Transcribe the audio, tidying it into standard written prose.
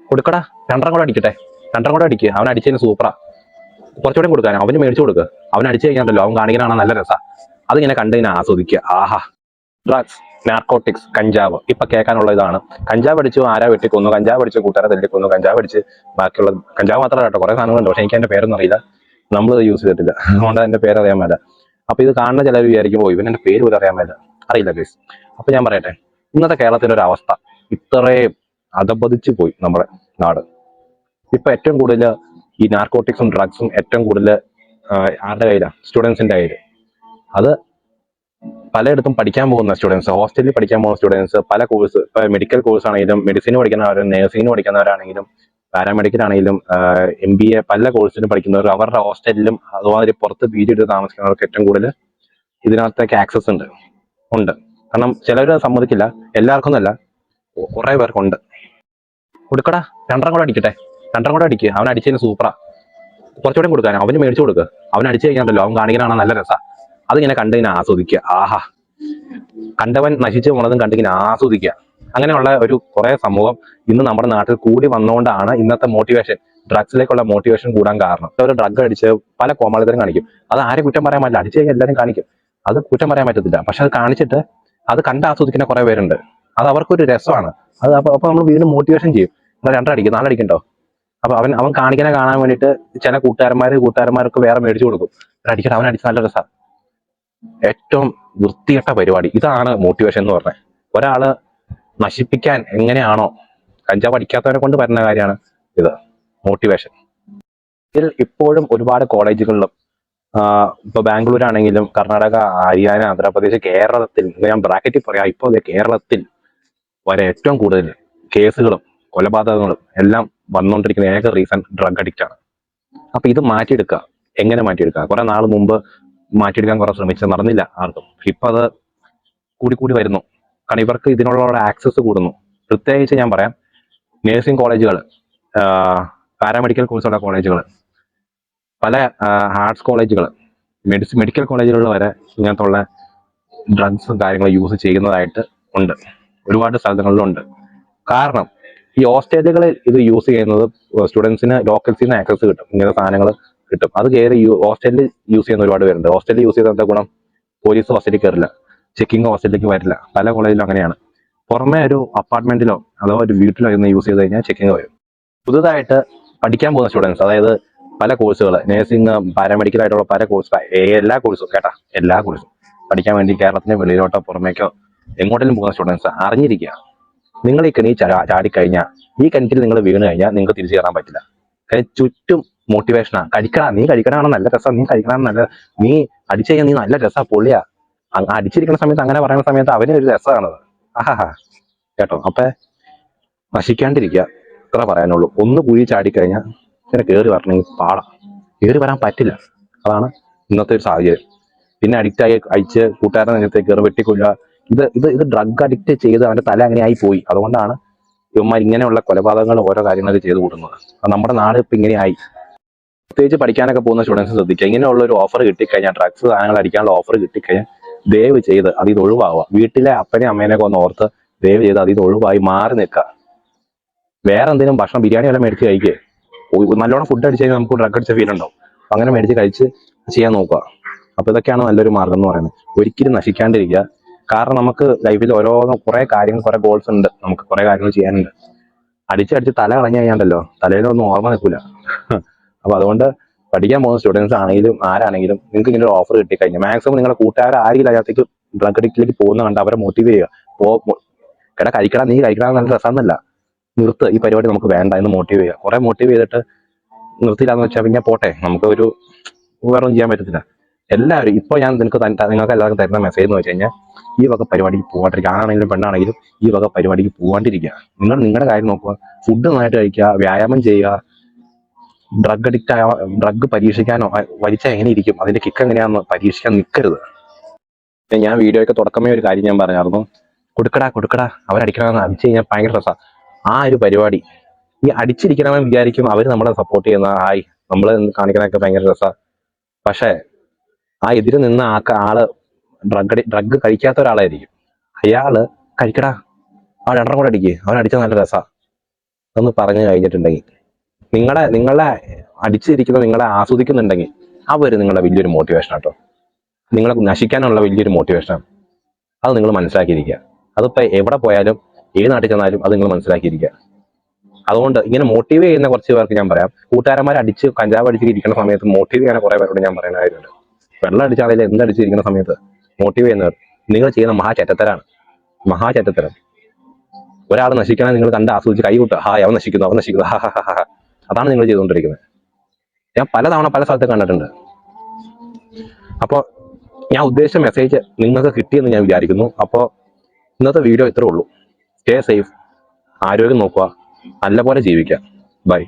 കൊടുക്കടാ, രണ്ടെണ്ണം കൂടെ അടിക്കട്ടെ, രണ്ടെണ്ണം കൂടെ അടിക്കുക. അവൻ അടിച്ചതിന് സൂപ്പറാ. കുറച്ചുകൂടെ കൊടുക്കാൻ അവന് മേടിച്ചു കൊടുക്കുക. അവൻ അടിച്ചു കഴിഞ്ഞാൽ അവൻ കാണിക്കാനാണ് നല്ല രസാ. അതിങ്ങനെ കണ്ടതിനെ ആസ്വദിക്കുക. ആഹാ. ഡ്രഗ്സ്, നാർക്കോട്ടിക്സ്, കഞ്ചാവ് ഇപ്പൊ കേൾക്കാനുള്ള ഇതാണ്. കഞ്ചാവ് അടിച്ചു ആരാ വെട്ടിക്കൊന്നു, കഞ്ചാവ് അടിച്ച് കൂട്ടുകാരെ തല്ലിക്കൊന്നു, കഞ്ചാവ് അടിച്ച് ബാക്കിയുള്ള കഞ്ചാവ് മാത്രമല്ല കേട്ടോ, കുറെ സാധനങ്ങളുണ്ട്. പക്ഷെ എനിക്ക് അതിന്റെ പേരൊന്നും അറിയില്ല, നമ്മൾ യൂസ് ചെയ്തിട്ടില്ല, അതുകൊണ്ട് അതിന്റെ പേര് അറിയാൻ മേല. അപ്പൊ ഇത് കാണുന്ന ചിലർ വിചാരിക്കുമ്പോൾ ഇവൻ എന്റെ പേര് പോലും അറിയാൻ മേല, അറിയില്ല ഗൈസ്. അപ്പൊ ഞാൻ പറയട്ടെ, ഇന്നത്തെ കേരളത്തിന്റെ ഒരു അവസ്ഥ ഇത്രയും അധപതിച്ചു പോയി നമ്മുടെ നാട്. ഇപ്പൊ ഏറ്റവും കൂടുതൽ ഈ നാർക്കോട്ടിക്സും ഡ്രഗ്സും ഏറ്റവും കൂടുതൽ ആരുടെ കയ്യിലാണ്? സ്റ്റുഡൻസിന്റെ കയ്യിൽ. അത് പലയിടത്തും പഠിക്കാൻ പോകുന്ന സ്റ്റുഡൻസ്, ഹോസ്റ്റലിൽ പഠിക്കാൻ പോകുന്ന സ്റ്റുഡൻസ്, പല കോഴ്സ്, ഇപ്പൊ മെഡിക്കൽ കോഴ്സ് ആണെങ്കിലും, മെഡിസിന് പഠിക്കുന്നവരും, നഴ്സിംഗിന് പഠിക്കുന്നവരാണെങ്കിലും, പാരാമെഡിക്കൽ ആണെങ്കിലും, MBA പല കോഴ്സിനും പഠിക്കുന്നവർ, അവരുടെ ഹോസ്റ്റലിലും അതുമാതിരി പുറത്ത് PG എടുത്ത് താമസിക്കുന്നവർക്ക് ഏറ്റവും കൂടുതൽ ഇതിനകത്തേക്ക് ആക്സസ് ഉണ്ട്. കാരണം ചിലർ സമ്മതിക്കില്ല, എല്ലാവർക്കും ഒന്നല്ല, കുറെ പേർക്കുണ്ട്. കൊടുക്കടാ, രണ്ടെണ്ണം കൂടെ അടിക്കട്ടെ, രണ്ടെണ്ണം കൂടെ അടിക്കുക. അവൻ അടിച്ചതിന് സൂപ്പറാ. കുറച്ചുകൂടെ കൊടുക്കാൻ അവന് മേടിച്ചു കൊടുക്കുക. അവൻ അടിച്ചു കഴിഞ്ഞാൽ അവൻ കാണിക്കാനാണ് നല്ല രസാ. അതിങ്ങനെ കണ്ടിങ്ങനെ ആസ്വദിക്കുക. ആഹാ. കണ്ടവൻ നശിച്ചു പോണതും കണ്ടിങ്ങനെ ആസ്വദിക്കുക. അങ്ങനെയുള്ള ഒരു കുറെ സമൂഹം ഇന്ന് നമ്മുടെ നാട്ടിൽ കൂടി വന്നുകൊണ്ടാണ് ഇന്നത്തെ മോട്ടിവേഷൻ, ഡ്രഗ്സിലേക്കുള്ള മോട്ടിവേഷൻ കൂടാൻ കാരണം. ഒരു ഡ്രഗ് അടിച്ച് പല കോമാളിത്തരം കാണിക്കും. അത് ആരെ കുറ്റം പറയാൻ പറ്റില്ല, അടിച്ചു കഴിഞ്ഞാൽ എല്ലാവരും കാണിക്കും, അത് കുറ്റം പറയാൻ പറ്റത്തില്ല. പക്ഷെ അത് കാണിച്ചിട്ട് അത് കണ്ട് ആസ്വദിക്കുന്ന കുറെ പേരുണ്ട്. അത് അവർക്കൊരു രസമാണ്. അത് അപ്പൊ നമ്മൾ വീണ്ടും മോട്ടിവേഷൻ ചെയ്യും, രണ്ടടിക്കും, നാലടിക്കണ്ടോ. അപ്പൊ അവൻ കാണിക്കാനെ കാണാൻ വേണ്ടിയിട്ട് ചില കൂട്ടുകാരന്മാർക്ക് വേറെ മേടിച്ചു കൊടുക്കും. അടിക്കട്ടെ, അവൻ അടിച്ച് നല്ല രസമാണ്. ഏറ്റവും വൃത്തികെട്ട പരിപാടി ഇതാണ് മോട്ടിവേഷൻ എന്ന് പറഞ്ഞത്. ഒരാള് നശിപ്പിക്കാൻ എങ്ങനെയാണോ കഞ്ചാവ് അടിക്കാത്തവനെ കൊണ്ട് വരുന്ന കാര്യമാണ് ഇത് മോട്ടിവേഷൻ. ഇതിൽ ഇപ്പോഴും ഒരുപാട് കോളേജുകളിലും ഇപ്പൊ ബാംഗ്ലൂർ ആണെങ്കിലും, കർണാടക, ഹരിയാന, ആന്ധ്രാപ്രദേശ്, കേരളത്തിൽ, ഞാൻ ബ്രാക്കറ്റിൽ പറയാം, ഇപ്പോൾ കേരളത്തിൽ വരെ ഏറ്റവും കൂടുതൽ കേസുകളും കൊലപാതകങ്ങളും എല്ലാം വന്നുകൊണ്ടിരിക്കുന്ന ഏക റീസൺ ഡ്രഗ് അഡിക്റ്റ് ആണ്. അപ്പൊ ഇത് മാറ്റിയെടുക്കുക. എങ്ങനെ മാറ്റിയെടുക്കുക? കുറെ നാൾ മുമ്പ് മാറ്റിയെടുക്കാൻ കുറെ ശ്രമിച്ചത് നടന്നില്ല ആർക്കും. ഇപ്പൊ അത് കൂടി വരുന്നു. കാരണം ഇവർക്ക് ഇതിനുള്ള ആക്സസ് കൂടുന്നു. പ്രത്യേകിച്ച് ഞാൻ പറയാം, നഴ്സിംഗ് കോളേജുകൾ, പാരാമെഡിക്കൽ കോഴ്സുള്ള കോളേജുകൾ, പല ആർട്സ് കോളേജുകൾ, മെഡിക്കൽ കോളേജുകളിൽ വരെ ഇങ്ങനത്തുള്ള ഡ്രഗ്സും കാര്യങ്ങളും യൂസ് ചെയ്യുന്നതായിട്ട് ഉണ്ട്. ഒരുപാട് സ്ഥലങ്ങളിലുണ്ട്. കാരണം ഈ ഹോസ്റ്റലുകളിൽ ഇത് യൂസ് ചെയ്യുന്നത് സ്റ്റുഡൻസിന് ലോക്കൽസിൽ നിന്ന് ആക്സസ് കിട്ടും, ഇങ്ങനത്തെ സാധനങ്ങൾ കിട്ടും. അത് കയറി ഹോസ്റ്റലിൽ യൂസ് ചെയ്യുന്ന ഒരുപാട് പേരുണ്ട്. ഹോസ്റ്റലിൽ യൂസ് ചെയ്യുന്ന എന്താ ഗുണം? പോലീസ് ഹോസ്റ്റലിൽ കയറില്ല, ചെക്കിങ് ഹോസ്റ്റലിലേക്ക് വരില്ല. പല കോളേജിലും അങ്ങനെയാണ്. പുറമെ ഒരു അപ്പാർട്ട്മെന്റിലോ അഥവാ ഒരു വീട്ടിലോ ഇന്ന് യൂസ് ചെയ്ത് കഴിഞ്ഞാൽ ചെക്കിങ് വരും. പുതുതായിട്ട് പഠിക്കാൻ പോകുന്ന സ്റ്റുഡൻസ്, അതായത് പല കോഴ്സുകൾ, നഴ്സിംഗ്, പാരാമെഡിക്കൽ ആയിട്ടുള്ള പല കോഴ്സ്, എല്ലാ കോഴ്സും എല്ലാ കോഴ്സും പഠിക്കാൻ വേണ്ടി കേരളത്തിന് വെളിയിലോട്ടോ പുറമേക്കോ എങ്ങോട്ടെങ്കിലും പോകുന്ന സ്റ്റുഡൻസ് അറിഞ്ഞിരിക്കുക. നിങ്ങൾ ഈ കെണി ചാടിക്കഴിഞ്ഞാൽ, ഈ കിണറ്റിൽ നിങ്ങൾ വീണ് കഴിഞ്ഞാൽ നിങ്ങൾക്ക് തിരിച്ചു കയറാൻ പറ്റില്ല. കാര്യം ചുറ്റും മോട്ടിവേഷനാണ്. നീ കഴിക്കണമാണ് നല്ല രസം, നീ കഴിക്കണമാണ് നല്ല, നീ അടിച്ചു കഴിഞ്ഞാൽ നീ നല്ല രസാ, പൊള്ളിയാ. അടിച്ചിരിക്കുന്ന സമയത്ത് അങ്ങനെ പറയുന്ന സമയത്ത് അവന് ഒരു രസമാണത്. ആഹാ. കേട്ടോ? അപ്പൊ നശിക്കാണ്ടിരിക്കുക, ഇത്ര പറയാനുള്ളൂ. ഒന്ന് കുഴി ചാടിക്കഴിഞ്ഞാൽ ഇങ്ങനെ കയറി വരണമെങ്കിൽ പാടാം, കയറി വരാൻ പറ്റില്ല. അതാണ് ഇന്നത്തെ ഒരു സാഹചര്യം. പിന്നെ അടിച്ച് കൂട്ടുകാരനെ നേരത്തേക്ക് കയറി വെട്ടിക്കൊള്ളുക. ഇത് ഡ്രഗ് അഡിക്റ്റ് ചെയ്ത് അവന്റെ തല അങ്ങനെ ആയി പോയി. അതുകൊണ്ടാണ് ഇവന്മാർ ഇങ്ങനെയുള്ള കൊലപാതകങ്ങൾ ഓരോ കാര്യങ്ങളൊക്കെ ചെയ്ത് കൂട്ടുന്നത്. നമ്മുടെ നാട് ഇപ്പൊ ഇങ്ങനെയായി. പ്രത്യേകിച്ച് പഠിക്കാനൊക്കെ പോകുന്ന സ്റ്റുഡൻസ് ശ്രദ്ധിക്കുക. ഇങ്ങനെയുള്ള ഒരു ഓഫർ കിട്ടിക്കഴിഞ്ഞാൽ, ഡ്രഗ്സ് സാധനങ്ങൾ അടിക്കാനുള്ള ഓഫർ കിട്ടിക്കഴിഞ്ഞാൽ ദയവ് ചെയ്ത് അതിൽ നിന്ന് ഒഴിവാവുക. വീട്ടിലെ അപ്പനെയും അമ്മേനെയൊക്കെ ഒന്ന് ഓർത്ത് ദയവ് ചെയ്ത് അതിൽ നിന്ന് ഒഴിവായി മാറി നിൽക്കുക. വേറെ എന്തെങ്കിലും ഭക്ഷണം, ബിരിയാണി വല്ല മേടിച്ച് കഴിക്കുക. നല്ലോണം ഫുഡ് അടിച്ച് കഴിഞ്ഞാൽ നമുക്ക് ഡ്രഗ് അടിച്ച ഫീൽ ഉണ്ടാവും. അങ്ങനെ മേടിച്ച് കഴിച്ച് ചെയ്യാൻ നോക്കുക. അപ്പൊ ഇതൊക്കെയാണ് നല്ലൊരു മാർഗം എന്ന് പറയുന്നത്. ഒരിക്കലും നശിക്കാണ്ടിരിക്കുക. കാരണം നമുക്ക് ലൈഫിൽ കുറെ കാര്യങ്ങൾ, കുറെ ഗോൾസ് ഉണ്ട്, നമുക്ക് കുറെ കാര്യങ്ങൾ ചെയ്യാനുണ്ട്. അടിച്ച് തല കളഞ്ഞു കഴിഞ്ഞാണ്ടല്ലോ തലയിലൊന്നും ഓർമ്മ നിൽക്കില്ല. അപ്പൊ അതുകൊണ്ട് പഠിക്കാൻ പോകുന്ന സ്റ്റുഡൻസ് ആണെങ്കിലും ആരാണെങ്കിലും നിങ്ങൾക്ക് ഇങ്ങനെ ഒരു ഓഫർ കിട്ടിക്കഴിഞ്ഞാൽ മാക്സിമം നിങ്ങളുടെ കൂട്ടുകാരെ ആരെങ്കിലും അതിനകത്തേക്ക് ഡ്രഗ് അഡിക്റ്റിലേക്ക് പോകുന്ന കണ്ട് അവരെ മോട്ടിവേറ്റ് ചെയ്യുക. കഴിക്കണം, നീ കഴിക്കണം നല്ല രസമെന്നല്ല, നിർത്ത്, ഈ പരിപാടി നമുക്ക് വേണ്ട എന്ന് മോട്ടിവേറ്റ് ചെയ്യുക. കുറെ മോട്ടിവേറ്റ് ചെയ്തിട്ട് നിർത്തിയില്ലാന്ന് വെച്ചാൽ പിന്നെ പോട്ടെ, നമുക്ക് ഒരു വേറെ ചെയ്യാൻ പറ്റത്തില്ല. എല്ലാവരും ഇപ്പൊ ഞാൻ നിങ്ങൾക്ക് എല്ലാവർക്കും തരുന്ന മെസ്സേജ് എന്ന് വെച്ച് കഴിഞ്ഞാൽ, ഈ വക പരിപാടിക്ക് പോകാണ്ടിരിക്കുക. ആണാണെങ്കിലും പെണ്ണാണെങ്കിലും ഈ വക പരിപാടിക്ക് പോകാണ്ടിരിക്കുക. നിങ്ങൾ നിങ്ങളുടെ കാര്യം നോക്കുക, ഫുഡ് നന്നായിട്ട് കഴിക്കുക, വ്യായാമം ചെയ്യുക. ഡ്രഗ് അഡിക്റ്റ് ആയ, ഡ്രഗ് പരീക്ഷിക്കാനോ വലിച്ചാൽ എങ്ങനെ ഇരിക്കും, അതിന്റെ കിക്ക് എങ്ങനെയാണെന്ന് പരീക്ഷിക്കാൻ നിൽക്കരുത്. ഞാൻ വീഡിയോയ്ക്ക് തുടക്കമേ ഒരു കാര്യം ഞാൻ പറഞ്ഞായിരുന്നു, കൊടുക്കടാ അവരടിക്കണമെന്ന്. അടിച്ചു കഴിഞ്ഞാൽ ഭയങ്കര രസമാണ് ആ ഒരു പരിപാടി. ഈ അടിച്ചിരിക്കണമെന്ന് വിചാരിക്കും അവർ നമ്മളെ സപ്പോർട്ട് ചെയ്യുന്ന, നമ്മൾ കാണിക്കണൊക്കെ ഭയങ്കര രസമാണ്. പക്ഷേ ആ എതിര് നിന്ന ആള് ഡ്രഗ് കഴിക്കാത്ത ഒരാളായിരിക്കും. അയാള് കഴിക്കടാ, രണ്ടെണ്ണം കൂടെ അടിക്കുക, അവൻ അടിച്ചാൽ നല്ല രസാ. എന്ന് പറഞ്ഞു കഴിഞ്ഞിട്ടുണ്ടെങ്കിൽ നിങ്ങളെ അടിച്ചിരിക്കുന്ന നിങ്ങളെ ആസ്വദിക്കുന്നുണ്ടെങ്കിൽ അവർ നിങ്ങളുടെ വലിയൊരു മോട്ടിവേഷൻ ആട്ടോ. നിങ്ങളെ നശിക്കാനുള്ള വലിയൊരു മോട്ടിവേഷനാണ്. അത് നിങ്ങൾ മനസ്സിലാക്കിയിരിക്കുക. അതിപ്പോൾ എവിടെ പോയാലും ഏത് നാട്ടിൽ ചെന്നാലും അത് നിങ്ങൾ മനസ്സിലാക്കിയിരിക്കുക. അതുകൊണ്ട് ഇങ്ങനെ മോട്ടിവേറ്റ് ചെയ്യുന്ന കുറച്ച് പേർക്ക് ഞാൻ പറയാം, കൂട്ടുകാരന്മാർ അടിച്ച് കഞ്ചാവ് അടിച്ച് ഇരിക്കുന്ന സമയത്ത് മോട്ടിവേറ്റ് ചെയ്യുന്ന കുറേ പേരോട് ഞാൻ പറയുന്ന കാര്യമുണ്ട്. വെള്ളം അടിച്ചാണെങ്കിലും എന്തടിച്ചിരിക്കുന്ന സമയത്ത് മോട്ടിവേറ്റ് ചെയ്യുന്നവർ നിങ്ങൾ ചെയ്യുന്ന മഹാചറ്റത്തരം. ഒരാൾ നശിക്കണേ നിങ്ങൾ കണ്ട് ആസ്വദിച്ച് കൈ വിട്ട് അവൻ നശിക്കുന്നു ഹാ. അതാണ് നിങ്ങൾ ചെയ്തുകൊണ്ടിരിക്കുന്നത്. ഞാൻ പലതവണ പല സ്ഥലത്ത് കണ്ടിട്ടുണ്ട്. അപ്പോൾ ഞാൻ ഉദ്ദേശിച്ച മെസ്സേജ് നിങ്ങൾക്ക് കിട്ടിയെന്ന് ഞാൻ വിചാരിക്കുന്നു. അപ്പോൾ ഇന്നത്തെ വീഡിയോ ഇത്രേ ഉള്ളൂ. സ്റ്റേ സേഫ്, ആരോഗ്യം നോക്കുക, നല്ലപോലെ ജീവിക്കുക. ബൈ.